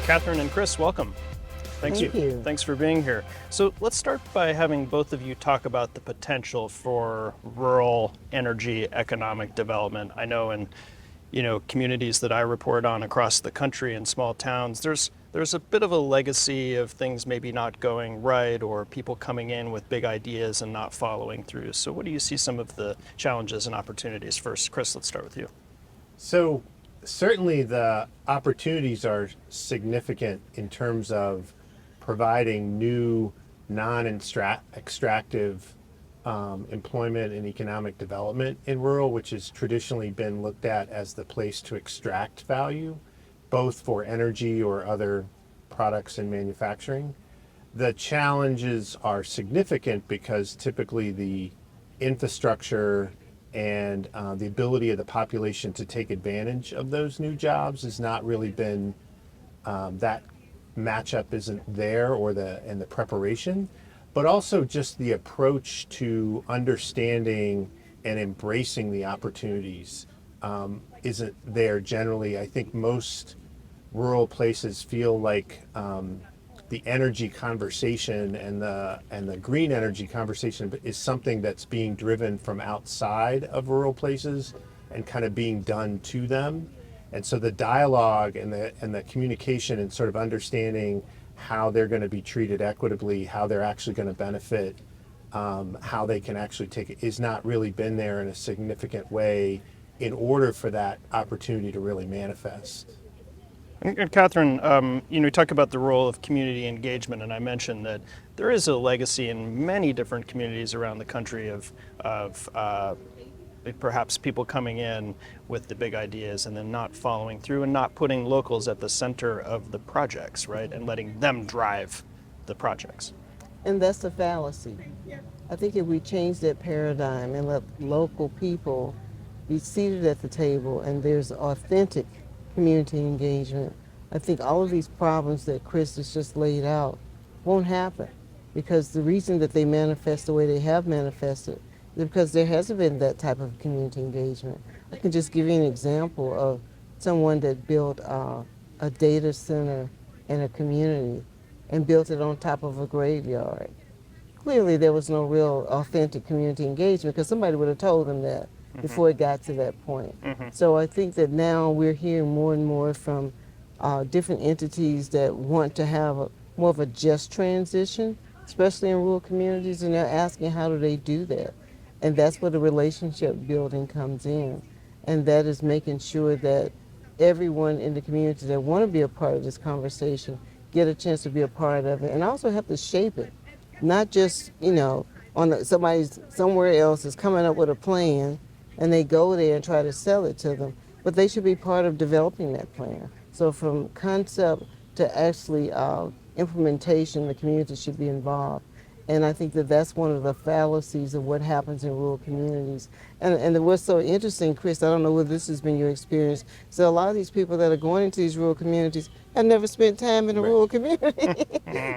Catherine and Chris, welcome. Thank you. Thanks for being here. So let's start by having both of you talk about the potential for rural energy economic development. I know in communities that I report on across the country in small towns, there's a bit of a legacy of things maybe not going right or people coming in with big ideas and not following through. So what do you see some of the challenges and opportunities? First, Chris, let's start with you. So certainly the opportunities are significant in terms of providing new non-extractive employment and economic development in rural, which has traditionally been looked at as the place to extract value, both for energy or other products in manufacturing. The challenges are significant because typically the infrastructure and the ability of the population to take advantage of those new jobs has not really been, that matchup isn't there, or the preparation, but also just the approach to understanding and embracing the opportunities isn't there generally. I think most rural places feel like the energy conversation and the green energy conversation is something that's being driven from outside of rural places and kind of being done to them. And so the dialogue and the communication and sort of understanding how they're going to be treated equitably, how they're actually going to benefit, how they can actually take it, is not really been there in a significant way in order for that opportunity to really manifest. And Catherine, you talk about the role of community engagement, and I mentioned that there is a legacy in many different communities around the country of perhaps people coming in with the big ideas and then not following through and not putting locals at the center of the projects, right, and letting them drive the projects. And that's the fallacy. I think if we change that paradigm and let local people be seated at the table and there's authentic community engagement, I think all of these problems that Chris has just laid out won't happen, because the reason that they manifest the way they have manifested is because there hasn't been that type of community engagement. I can just give you an example of someone that built a data center in a community and built it on top of a graveyard. Clearly there was no real authentic community engagement, because somebody would have told them that before it got to that point. So I think that now we're hearing more and more from different entities that want to have more of a just transition, especially in rural communities, and they're asking how do they do that. And that's where the relationship building comes in. And that is making sure that everyone in the community that want to be a part of this conversation get a chance to be a part of it, and also have to shape it. Not just, somewhere else is coming up with a plan and they go there and try to sell it to them, but they should be part of developing that plan. So from concept to actually implementation, the community should be involved. And I think that that's one of the fallacies of what happens in rural communities. And what's so interesting, Chris, I don't know whether this has been your experience, so a lot of these people that are going into these rural communities have never spent time in a rural community.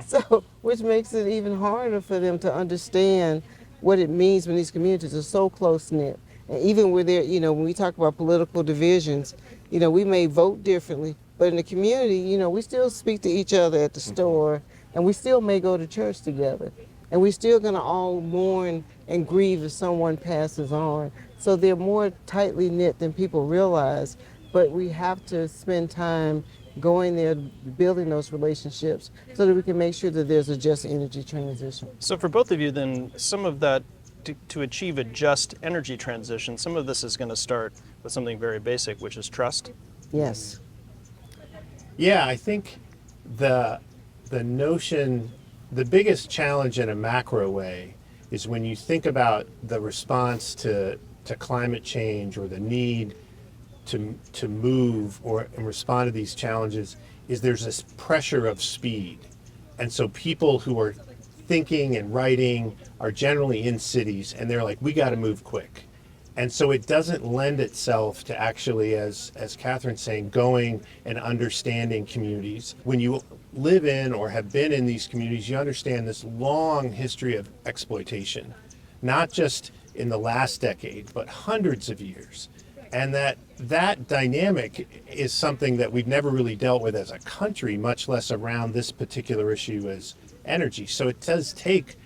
So, which makes it even harder for them to understand what it means when these communities are so close-knit. And even where they're, when we talk about political divisions, we may vote differently, but in the community, we still speak to each other at the store, and we still may go to church together. And we're still going to all mourn and grieve if someone passes on. So they're more tightly knit than people realize, but we have to spend time going there, building those relationships so that we can make sure that there's a just energy transition. So for both of you then, some of that, to achieve a just energy transition, some of this is going to start with something very basic, which is trust. Yes. Yeah, I think the notion, the biggest challenge in a macro way is when you think about the response to climate change, or the need to move or respond to these challenges, is there's this pressure of speed. And so people who are thinking and writing are generally in cities, and they're like, we got to move quick. And so it doesn't lend itself to actually, as Catherine's saying, going and understanding communities. When you live in or have been in these communities, you understand this long history of exploitation, not just in the last decade, but hundreds of years. And that dynamic is something that we've never really dealt with as a country, much less around this particular issue as energy. So it does take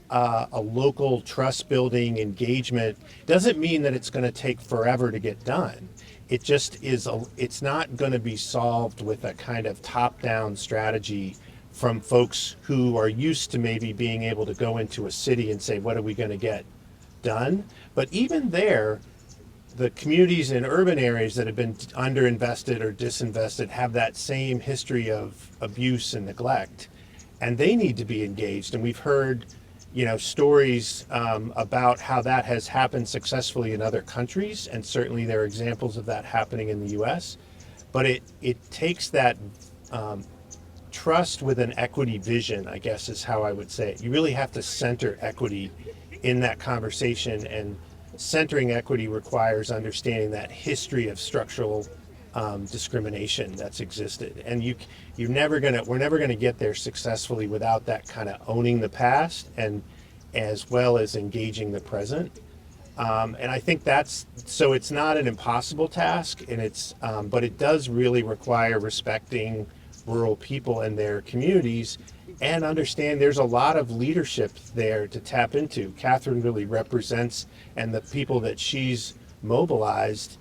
a local trust building engagement. Doesn't mean that it's going to take forever to get done. It just is, it's not going to be solved with a kind of top-down strategy from folks who are used to maybe being able to go into a city and say, what are we going to get done? But even there, the communities in urban areas that have been underinvested or disinvested have that same history of abuse and neglect, and they need to be engaged. And we've heard, stories about how that has happened successfully in other countries, and certainly there are examples of that happening in the U.S. But it takes that trust with an equity vision, I guess is how I would say it. You really have to center equity in that conversation, and centering equity requires understanding that history of structural discrimination that's existed. And we're never gonna get there successfully without that kind of owning the past and as well as engaging the present. And I think so it's not an impossible task, and but it does really require respecting rural people and their communities, and understand there's a lot of leadership there to tap into. Catherine really represents, and the people that she's mobilized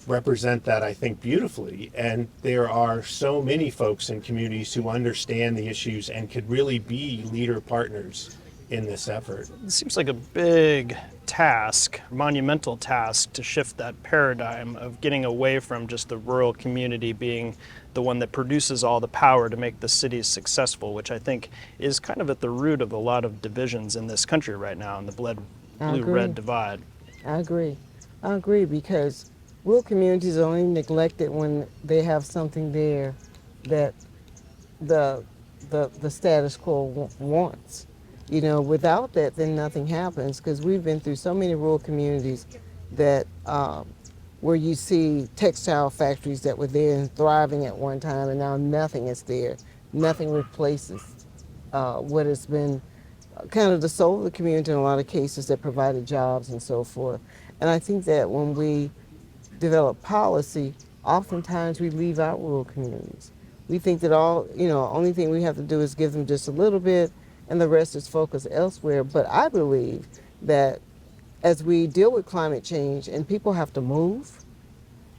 represent that, I think, beautifully. And there are so many folks in communities who understand the issues and could really be leader partners in this effort. It seems like a big task, monumental task, to shift that paradigm of getting away from just the rural community being the one that produces all the power to make the cities successful, which I think is kind of at the root of a lot of divisions in this country right now, in the blue-red divide. I agree, because rural communities are only neglected when they have something there that the status quo wants. Without that, then nothing happens, because we've been through so many rural communities that where you see textile factories that were there and thriving at one time, and now nothing is there. Nothing replaces what has been kind of the soul of the community in a lot of cases, that provided jobs and so forth. And I think that when we develop policy, oftentimes we leave out rural communities. We think that only thing we have to do is give them just a little bit, and the rest is focused elsewhere. But I believe that as we deal with climate change and people have to move,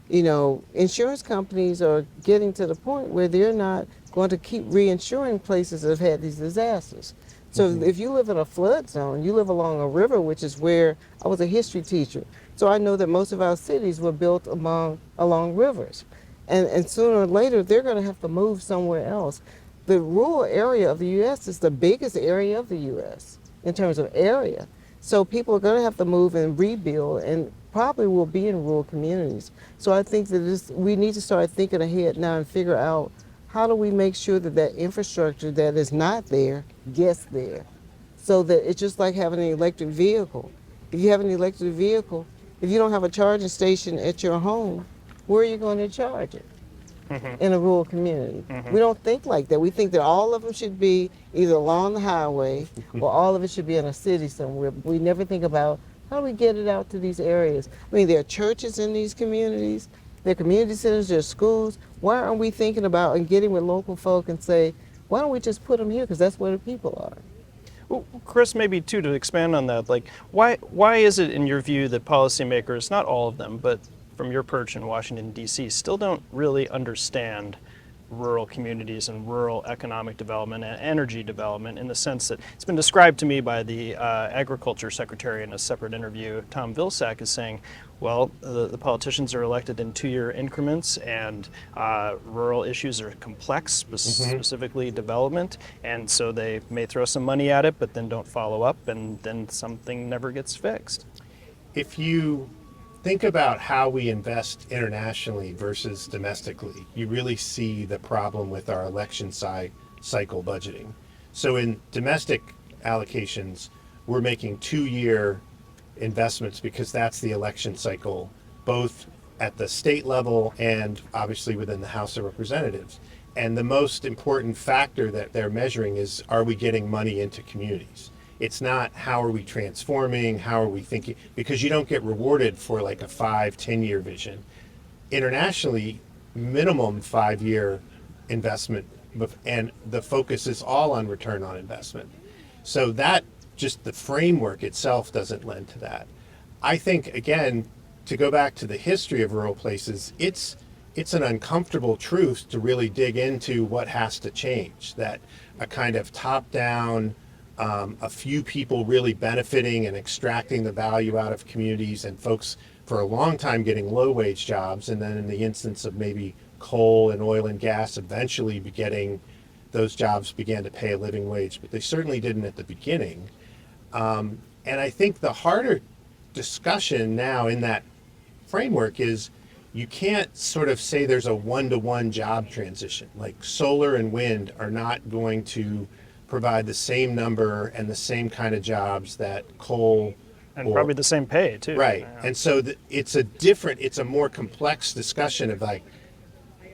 insurance companies are getting to the point where they're not going to keep reinsuring places that have had these disasters. So if you live in a flood zone, you live along a river, which is where I was a history teacher. So I know that most of our cities were built along rivers. And sooner or later, they're going to have to move somewhere else. The rural area of the U.S. is the biggest area of the U.S. in terms of area. So people are going to have to move and rebuild, and probably will be in rural communities. So I think that we need to start thinking ahead now and figure out, how do we make sure that infrastructure that is not there gets there? So that it's just like having an electric vehicle. If you have an electric vehicle, if you don't have a charging station at your home, where are you going to charge it? In a rural community. We don't think like that. We think that all of them should be either along the highway or all of it should be in a city somewhere. We never think about, how do we get it out to these areas? I mean, there are churches in these communities, there are community centers, there are schools. Why aren't we thinking about and getting with local folk and say, why don't we just put them here, because that's where the people are? Well, Chris, maybe too, to expand on that, why is it in your view that policymakers, not all of them, but from your perch in Washington, D.C., still don't really understand rural communities and rural economic development and energy development, in the sense that it's been described to me by the Agriculture Secretary in a separate interview. Tom Vilsack is saying, well, the politicians are elected in 2-year increments, and rural issues are complex, specifically development, and so they may throw some money at it, but then don't follow up, and then something never gets fixed. If you think about how we invest internationally versus domestically, you really see the problem with our election cycle budgeting. So in domestic allocations, we're making 2-year investments because that's the election cycle, both at the state level and obviously within the House of Representatives. And the most important factor that they're measuring is, are we getting money into communities? It's not how are we transforming, how are we thinking, because you don't get rewarded for like a 5-10 year vision. Internationally, minimum 5 year investment, and the focus is all on return on investment. So that just the framework itself doesn't lend to that. I think, again, to go back to the history of rural places, it's an uncomfortable truth to really dig into what has to change. That a kind of top-down, a few people really benefiting and extracting the value out of communities, and folks for a long time getting low-wage jobs, and then in the instance of maybe coal and oil and gas, eventually those jobs began to pay a living wage, but they certainly didn't at the beginning. And I think the harder discussion now in that framework is you can't sort of say there's a one-to-one job transition. Like solar and wind are not going to provide the same number and the same kind of jobs that coal And probably the same pay too. Right. Yeah. And so it's a more complex discussion of like,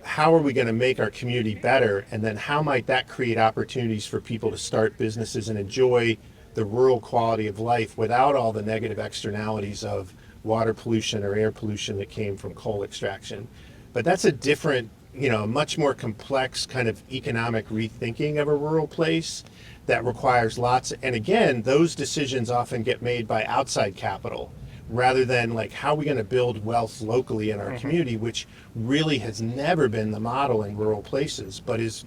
how are we going to make our community better? And then how might that create opportunities for people to start businesses and enjoy the rural quality of life without all the negative externalities of water pollution or air pollution that came from coal extraction. But that's a different, much more complex kind of economic rethinking of a rural place that requires and again, those decisions often get made by outside capital rather than like how are we going to build wealth locally in our community, which really has never been the model in rural places, but is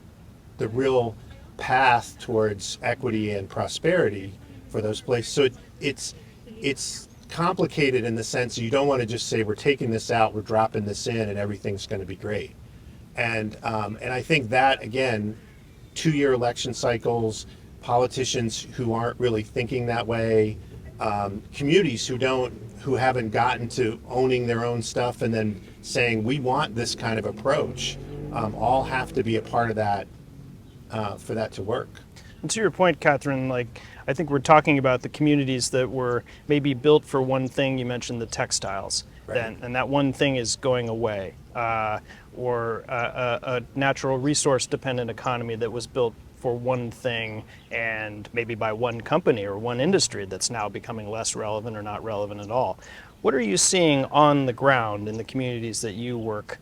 the real path towards equity and prosperity for those places. So it's complicated in the sense you don't want to just say we're taking this out, we're dropping this in, and everything's going to be great. And I think that again, 2-year election cycles, politicians who aren't really thinking that way, communities who haven't gotten to owning their own stuff and then saying we want this kind of approach, all have to be a part of that for that to work. And to your point, Catherine, I think we're talking about the communities that were maybe built for one thing. You mentioned the textiles, right. and that one thing is going away, or a natural resource dependent economy that was built for one thing and maybe by one company or one industry that's now becoming less relevant or not relevant at all. What are you seeing on the ground in the communities that you work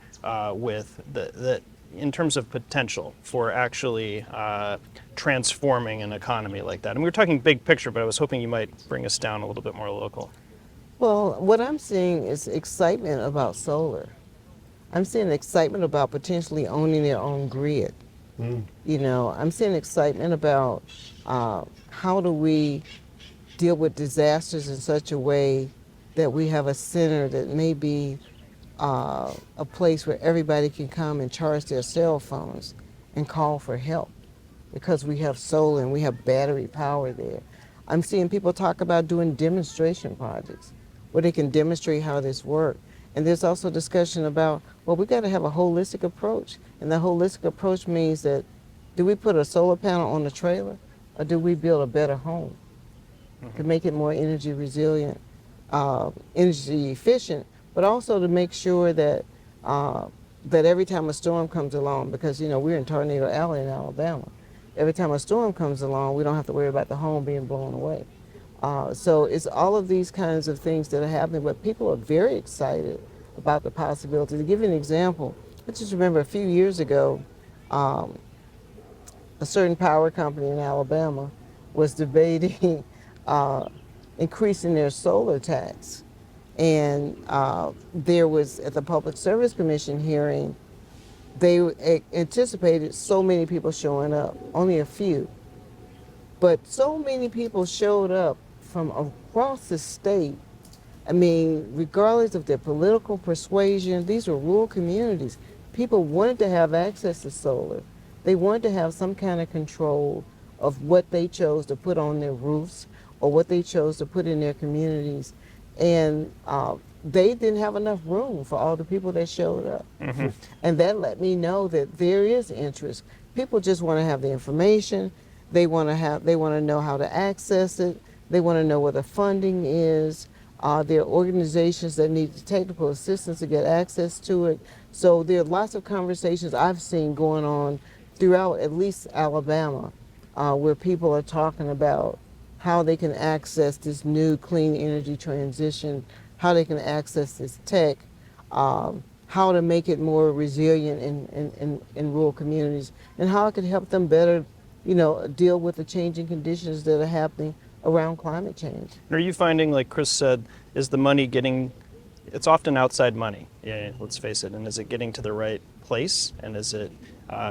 with that in terms of potential for actually transforming an economy like that? And we were talking big picture, but I was hoping you might bring us down a little bit more local. Well, what I'm seeing is excitement about solar. I'm seeing excitement about potentially owning their own grid. I'm seeing excitement about how do we deal with disasters in such a way that we have a center that may be a place where everybody can come and charge their cell phones and call for help because we have solar and we have battery power there. I'm seeing people talk about doing demonstration projects where they can demonstrate how this works. And there's also discussion about, well, we got to have a holistic approach. And the holistic approach means that do we put a solar panel on the trailer or do we build a better home to make it more energy resilient, energy efficient, but also to make sure that that every time a storm comes along, because we're in Tornado Alley in Alabama, every time a storm comes along, we don't have to worry about the home being blown away. So it's all of these kinds of things that are happening, but people are very excited about the possibility. To give you an example, I just remember a few years ago, a certain power company in Alabama was debating increasing their solar tax. And there was, at the Public Service Commission hearing, they anticipated so many people showing up, only a few. But so many people showed up from across the state. I mean, regardless of their political persuasion, these were rural communities. People wanted to have access to solar. They wanted to have some kind of control of what they chose to put on their roofs or what they chose to put in their communities. And they didn't have enough room for all the people that showed up. And that let me know that there is interest. People just want to have the information. They want to know how to access it. They want to know where the funding is. There are organizations that need the technical assistance to get access to it. So there are lots of conversations I've seen going on throughout at least Alabama, where people are talking about how they can access this new clean energy transition, how they can access this tech, how to make it more resilient in rural communities, and how it can help them better, deal with the changing conditions that are happening around climate change. And are you finding, like Chris said, is the money getting, it's often outside money, yeah, let's face it, and is it getting to the right place, and is it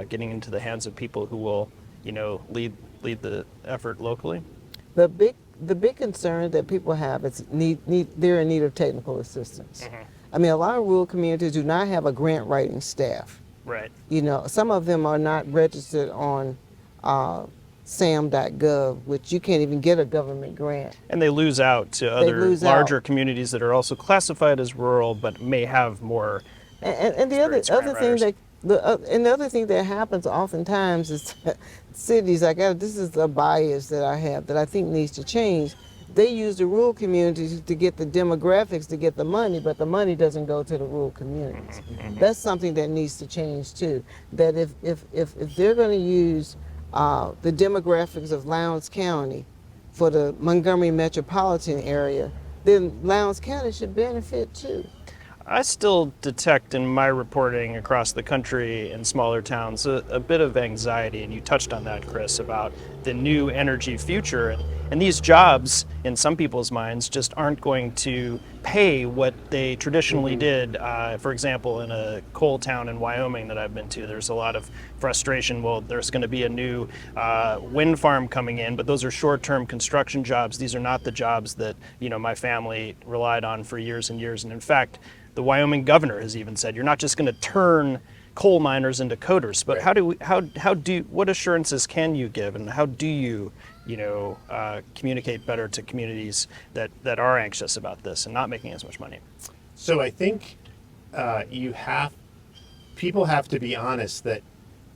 getting into the hands of people who will, lead the effort locally? The big concern that people have is they're in need of technical assistance. Mm-hmm. I mean, a lot of rural communities do not have a grant writing staff. Right. Some of them are not registered on sam.gov, which you can't even get a government grant. And they lose out to other larger communities that are also classified as rural, but may have more. And the other thing that happens oftentimes is that cities, this is a bias that I have that I think needs to change. They use the rural communities to get the demographics, to get the money, but the money doesn't go to the rural communities. Mm-hmm. That's something that needs to change too. That if they're going to use the demographics of Lowndes County for the Montgomery metropolitan area, then Lowndes County should benefit too. I still detect in my reporting across the country in smaller towns a bit of anxiety, and you touched on that, Chris, about the new energy future. And these jobs, in some people's minds, just aren't going to pay what they traditionally did. For example, in a coal town in Wyoming that I've been to, there's a lot of frustration. Well, there's going to be a new wind farm coming in, but those are short-term construction jobs. These are not the jobs that my family relied on for years and years. And in fact, the Wyoming governor has even said, you're not just going to turn coal miners into coders, but right. What assurances can you give, and how do you, communicate better to communities that are anxious about this and not making as much money? So I think people have to be honest that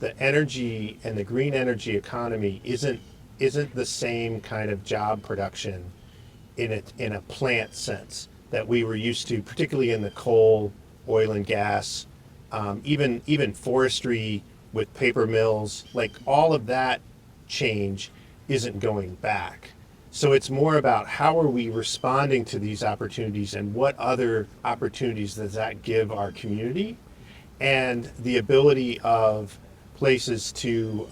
the energy and the green energy economy isn't the same kind of job production in a plant sense that we were used to, particularly in the coal, oil and gas, even forestry with paper mills, like all of that change isn't going back. So it's more about how are we responding to these opportunities and what other opportunities does that give our community, and the ability of places to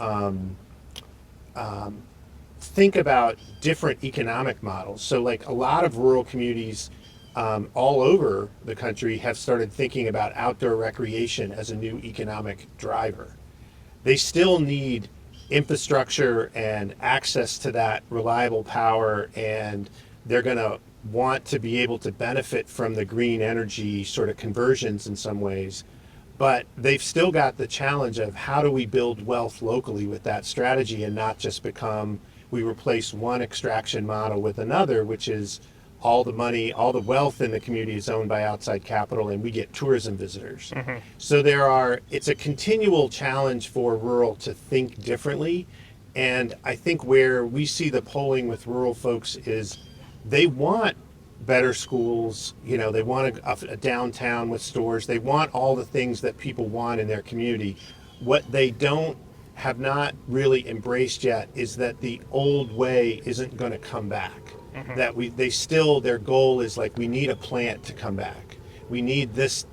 think about different economic models. So like a lot of rural communities all over the country have started thinking about outdoor recreation as a new economic driver. They still need infrastructure and access to that reliable power, and they're going to want to be able to benefit from the green energy sort of conversions in some ways. But they've still got the challenge of how do we build wealth locally with that strategy and not just we replace one extraction model with another, which is all the money, all the wealth in the community is owned by outside capital, and we get tourism visitors. Mm-hmm. So it's a continual challenge for rural to think differently. And I think where we see the polling with rural folks is they want better schools, they want a downtown with stores, they want all the things that people want in their community. What they have not really embraced yet is that the old way isn't going to come back. Mm-hmm. That their goal is like, we need a plant to come back. We need this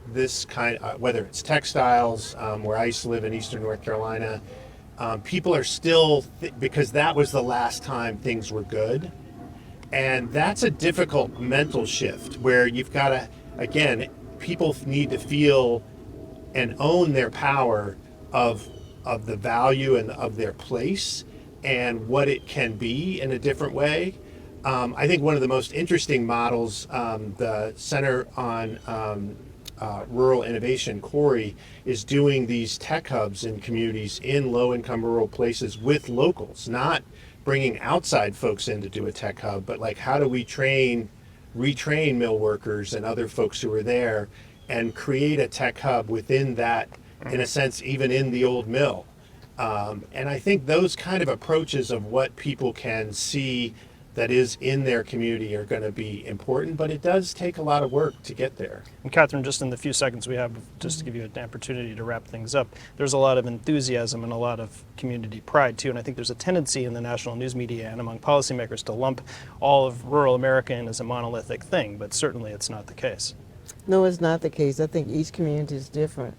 kind, whether it's textiles, where I used to live in Eastern North Carolina, people are still, because that was the last time things were good. And that's a difficult mental shift where you've got to, again, people need to feel and own their power of the value and of their place and what it can be in a different way. I think one of the most interesting models, the Center on Rural Innovation, Corey, is doing these tech hubs in communities in low-income rural places with locals, not bringing outside folks in to do a tech hub, but like how do we retrain mill workers and other folks who are there and create a tech hub within that, in a sense, even in the old mill. And I think those kind of approaches of what people can see that is in their community are going to be important, but it does take a lot of work to get there. And Catherine, just in the few seconds we have, just to give you an opportunity to wrap things up, there's a lot of enthusiasm and a lot of community pride too, and I think there's a tendency in the national news media and among policymakers to lump all of rural America in as a monolithic thing, but certainly it's not the case. No, it's not the case. I think each community is different,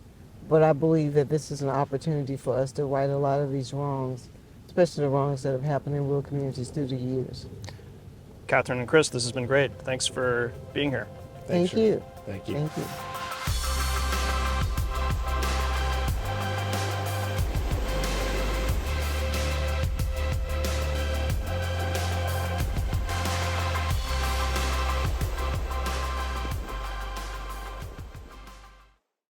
but I believe that this is an opportunity for us to right a lot of these wrongs, especially the wrongs that have happened in rural communities through the years. Catherine and Chris, this has been great. Thanks for being here. Thank you. Thank you. Thank you.